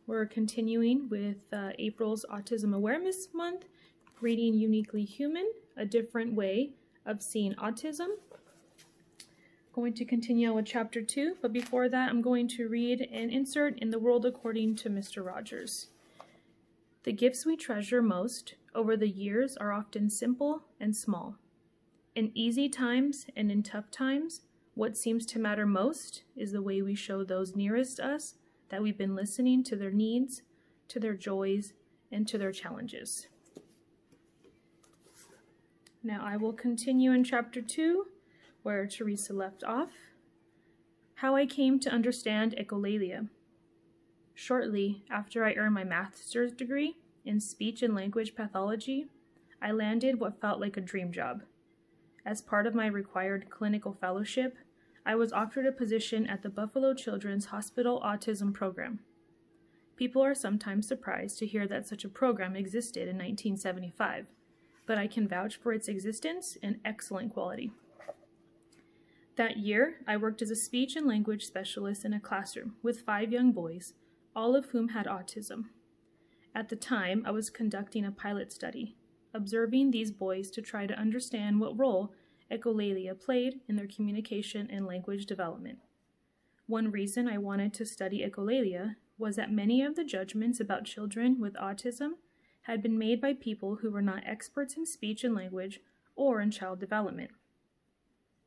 We're continuing with April's Autism Awareness Month, reading Uniquely Human, A Different Way of Seeing Autism. Going to continue on with Chapter 2, but before that I'm going to read an insert in The World According to Mr. Rogers. The gifts we treasure most over the years are often simple and small. In easy times and in tough times, what seems to matter most is the way we show those nearest us that we've been listening to their needs, to their joys, and to their challenges. Now I will continue in Chapter 2, where Teresa left off. How I came to understand echolalia. Shortly after I earned my master's degree in speech and language pathology, I landed what felt like a dream job. As part of my required clinical fellowship, I was offered a position at the Buffalo Children's Hospital Autism Program. People are sometimes surprised to hear that such a program existed in 1975, but I can vouch for its existence and excellent quality. That year, I worked as a speech and language specialist in a classroom with 5 young boys, all of whom had autism. At the time, I was conducting a pilot study, observing these boys to try to understand what role echolalia played in their communication and language development. One reason I wanted to study echolalia was that many of the judgments about children with autism had been made by people who were not experts in speech and language or in child development.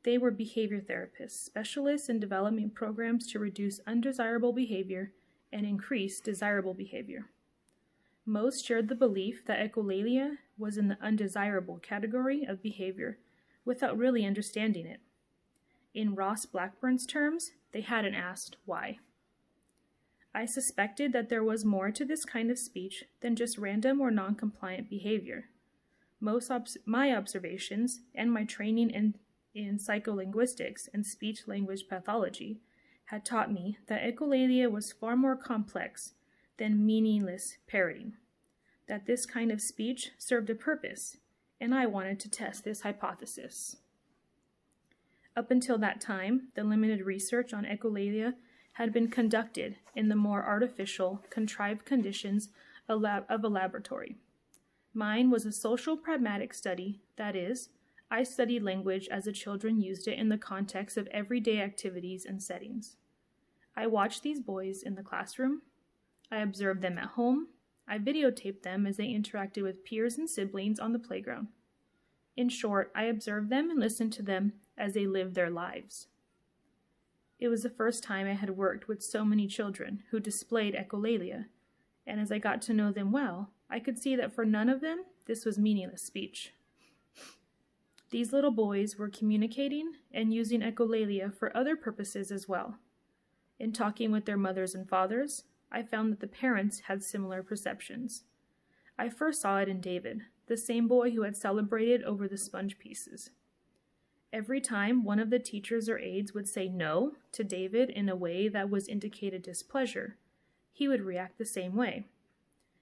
They were behavior therapists, specialists in development programs to reduce undesirable behavior and increase desirable behavior. Most shared the belief that echolalia was in the undesirable category of behavior without really understanding it. In Ross Blackburn's terms, they hadn't asked why. I suspected that there was more to this kind of speech than just random or non-compliant behavior. My observations and my training in psycholinguistics and speech-language pathology had taught me that echolalia was far more complex than meaningless parroting, that this kind of speech served a purpose, and I wanted to test this hypothesis. Up until that time, the limited research on echolalia had been conducted in the more artificial, contrived conditions of a laboratory. Mine was a social pragmatic study, that is, I studied language as the children used it in the context of everyday activities and settings. I watched these boys in the classroom. I observed them at home. I videotaped them as they interacted with peers and siblings on the playground. In short, I observed them and listened to them as they lived their lives. It was the first time I had worked with so many children who displayed echolalia, and as I got to know them well, I could see that for none of them, this was meaningless speech. These little boys were communicating and using echolalia for other purposes as well. In talking with their mothers and fathers, I found that the parents had similar perceptions. I first saw it in David, the same boy who had celebrated over the sponge pieces. Every time one of the teachers or aides would say no to David in a way that was indicated displeasure, he would react the same way.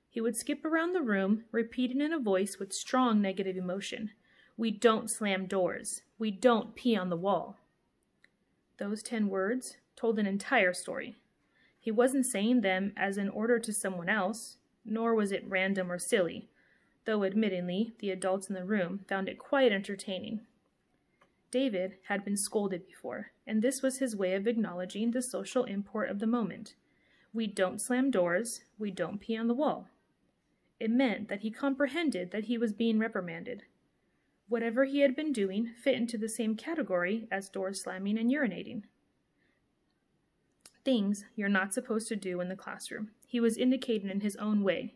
He would skip around the room, repeating in a voice with strong negative emotion, "We don't slam doors. We don't pee on the wall." Those 10 words told an entire story. He wasn't saying them as an order to someone else, nor was it random or silly, though admittedly the adults in the room found it quite entertaining. David had been scolded before, and this was his way of acknowledging the social import of the moment. We don't slam doors, we don't pee on the wall. It meant that he comprehended that he was being reprimanded. Whatever he had been doing fit into the same category as door slamming and urinating. Things you're not supposed to do in the classroom, he was indicating in his own way.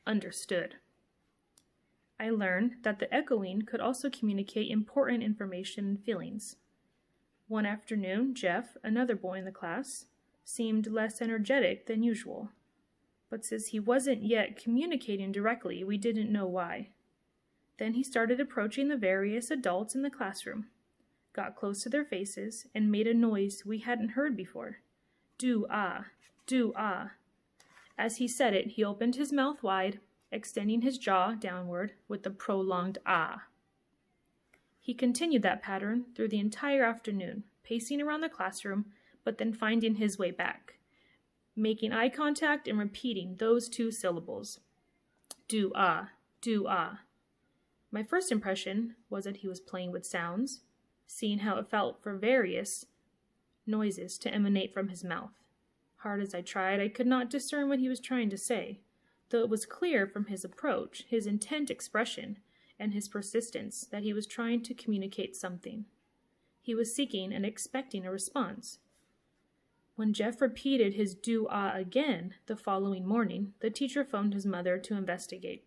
Understood. I learned that the echoing could also communicate important information and feelings. One afternoon, Jeff, another boy in the class, seemed less energetic than usual. But since he wasn't yet communicating directly, we didn't know why. Then he started approaching the various adults in the classroom, got close to their faces, and made a noise we hadn't heard before. Do-ah, do-ah. As he said it, he opened his mouth wide, extending his jaw downward with the prolonged ah. He continued that pattern through the entire afternoon, pacing around the classroom, but then finding his way back. making eye contact and repeating those two syllables. Do-ah, do-ah. My first impression was that he was playing with sounds, seeing how it felt for various noises to emanate from his mouth. Hard as I tried, I could not discern what he was trying to say, though it was clear from his approach, his intent expression, and his persistence that he was trying to communicate something. He was seeking and expecting a response. When Jeff repeated his do-ah again the following morning, the teacher phoned his mother to investigate.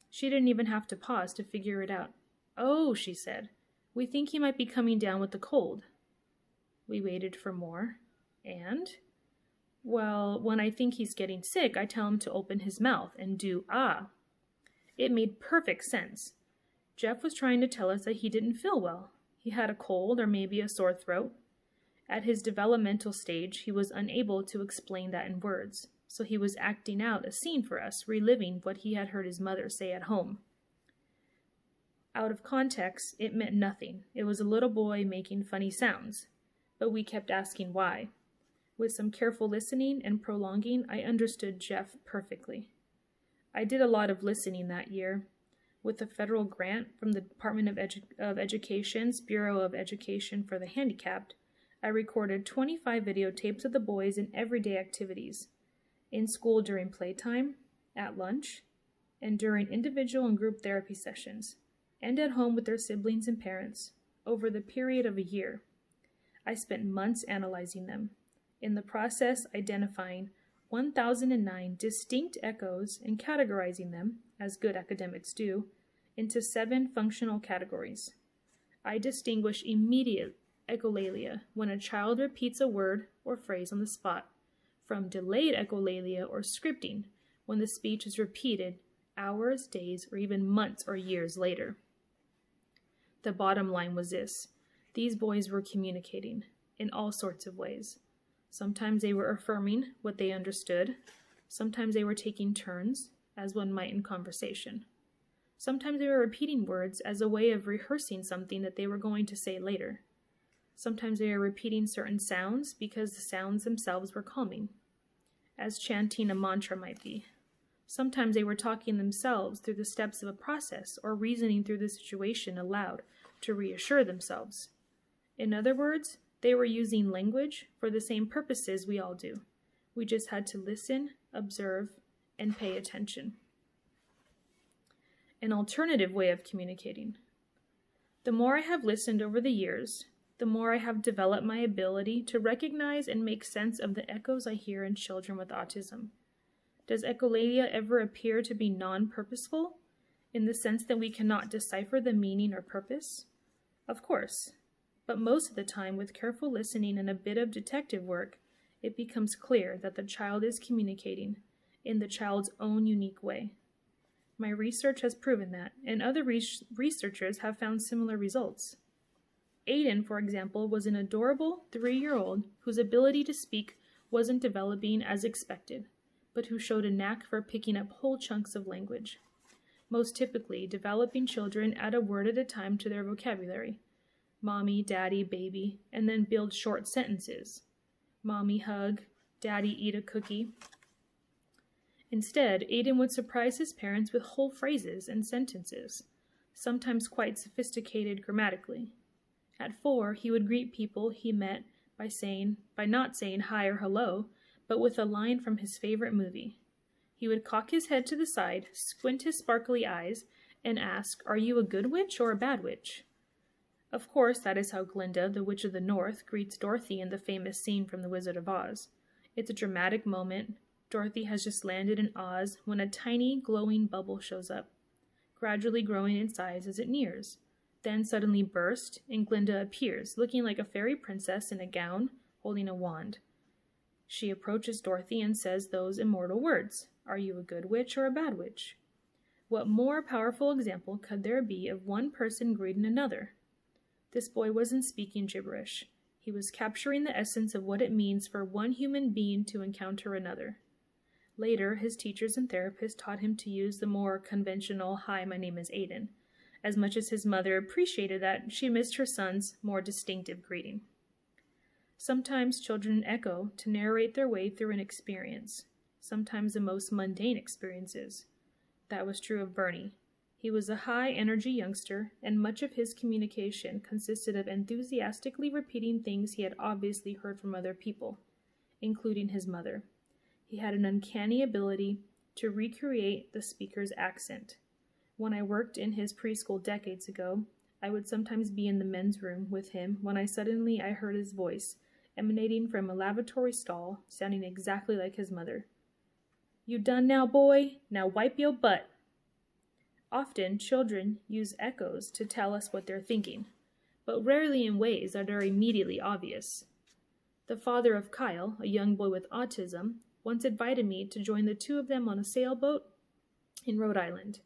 She didn't even have to pause to figure it out. "Oh," she said, "we think he might be coming down with the cold." We waited for more, and, well, when I think he's getting sick, I tell him to open his mouth and do ah. It made perfect sense. Jeff was trying to tell us that he didn't feel well. He had a cold or maybe a sore throat. At his developmental stage, he was unable to explain that in words, so he was acting out a scene for us, reliving what he had heard his mother say at home. Out of context, it meant nothing. It was a little boy making funny sounds, but we kept asking why. With some careful listening and prolonging, I understood Jeff perfectly. I did a lot of listening that year. With a federal grant from the Department of Education's Bureau of Education for the Handicapped, I recorded 25 videotapes of the boys in everyday activities, in school during playtime, at lunch, and during individual and group therapy sessions, and at home with their siblings and parents, over the period of a year. I spent months analyzing them, in the process identifying 1,009 distinct echoes and categorizing them, as good academics do, into 7 functional categories. I distinguish immediate echolalia when a child repeats a word or phrase on the spot, from delayed echolalia or scripting when the speech is repeated hours, days, or even months or years later. The bottom line was this: these boys were communicating in all sorts of ways. Sometimes they were affirming what they understood. Sometimes they were taking turns, as one might in conversation. Sometimes they were repeating words as a way of rehearsing something that they were going to say later. Sometimes they were repeating certain sounds because the sounds themselves were calming, as chanting a mantra might be. Sometimes they were talking themselves through the steps of a process or reasoning through the situation aloud to reassure themselves. In other words, they were using language for the same purposes we all do. We just had to listen, observe, and pay attention. An alternative way of communicating. The more I have listened over the years, the more I have developed my ability to recognize and make sense of the echoes I hear in children with autism. Does echolalia ever appear to be non-purposeful, in the sense that we cannot decipher the meaning or purpose? Of course, but most of the time, with careful listening and a bit of detective work, it becomes clear that the child is communicating in the child's own unique way. My research has proven that, and other researchers have found similar results. Aiden, for example, was an adorable 3-year-old whose ability to speak wasn't developing as expected, but who showed a knack for picking up whole chunks of language. Most typically, developing children add a word at a time to their vocabulary. Mommy, daddy, baby, and then build short sentences. Mommy hug, daddy eat a cookie. Instead, Aiden would surprise his parents with whole phrases and sentences, sometimes quite sophisticated grammatically. At 4, he would greet people he met by not saying hi or hello, but with a line from his favorite movie. He would cock his head to the side, squint his sparkly eyes, and ask, "Are you a good witch or a bad witch?" Of course, that is how Glinda, the Witch of the North, greets Dorothy in the famous scene from The Wizard of Oz. It's a dramatic moment. Dorothy has just landed in Oz when a tiny, glowing bubble shows up, gradually growing in size as it nears. Then suddenly bursts, and Glinda appears, looking like a fairy princess in a gown, holding a wand. She approaches Dorothy and says those immortal words, "Are you a good witch or a bad witch?" What more powerful example could there be of one person greeting another? This boy wasn't speaking gibberish. He was capturing the essence of what it means for one human being to encounter another. Later, his teachers and therapists taught him to use the more conventional, "Hi, my name is Aiden," as much as his mother appreciated that she missed her son's more distinctive greeting. Sometimes children echo to narrate their way through an experience, sometimes the most mundane experiences. That was true of Bernie. He was a high-energy youngster, and much of his communication consisted of enthusiastically repeating things he had obviously heard from other people, including his mother. He had an uncanny ability to recreate the speaker's accent. When I worked in his preschool decades ago, I would sometimes be in the men's room with him when I heard his voice emanating from a lavatory stall, sounding exactly like his mother. "You done now, boy? Now wipe your butt." Often, children use echoes to tell us what they're thinking, but rarely in ways that are immediately obvious. The father of Kyle, a young boy with autism, once invited me to join the two of them on a sailboat in Rhode Island.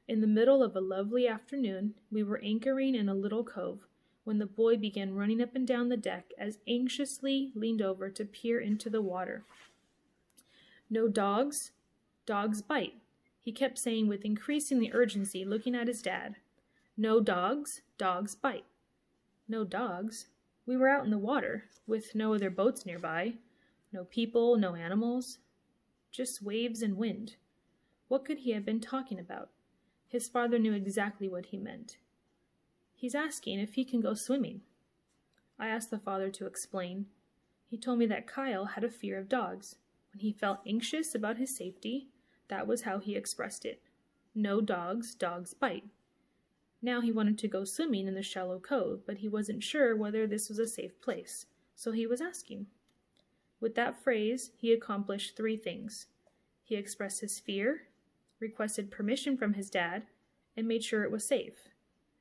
In the middle of a lovely afternoon, we were anchoring in a little cove when the boy began running up and down the deck as anxiously leaned over to peer into the water. "No dogs? Dogs bite," he kept saying with increasing urgency, looking at his dad. "No dogs? Dogs bite." No dogs? We were out in the water, with no other boats nearby. No people, no animals. Just waves and wind. What could he have been talking about? His father knew exactly what he meant. "He's asking if he can go swimming." I asked the father to explain. He told me that Kyle had a fear of dogs. When he felt anxious about his safety, that was how he expressed it. No dogs, dogs bite. Now he wanted to go swimming in the shallow cove, but he wasn't sure whether this was a safe place, so he was asking. With that phrase, he accomplished 3 things. He expressed his fear, requested permission from his dad, and made sure it was safe.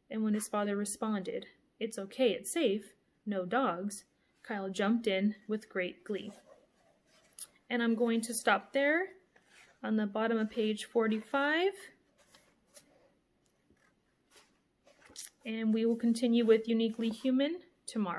And when his father responded, "It's okay, it's safe, no dogs," Kyle jumped in with great glee. And I'm going to stop there on the bottom of page 45. And we will continue with Uniquely Human tomorrow.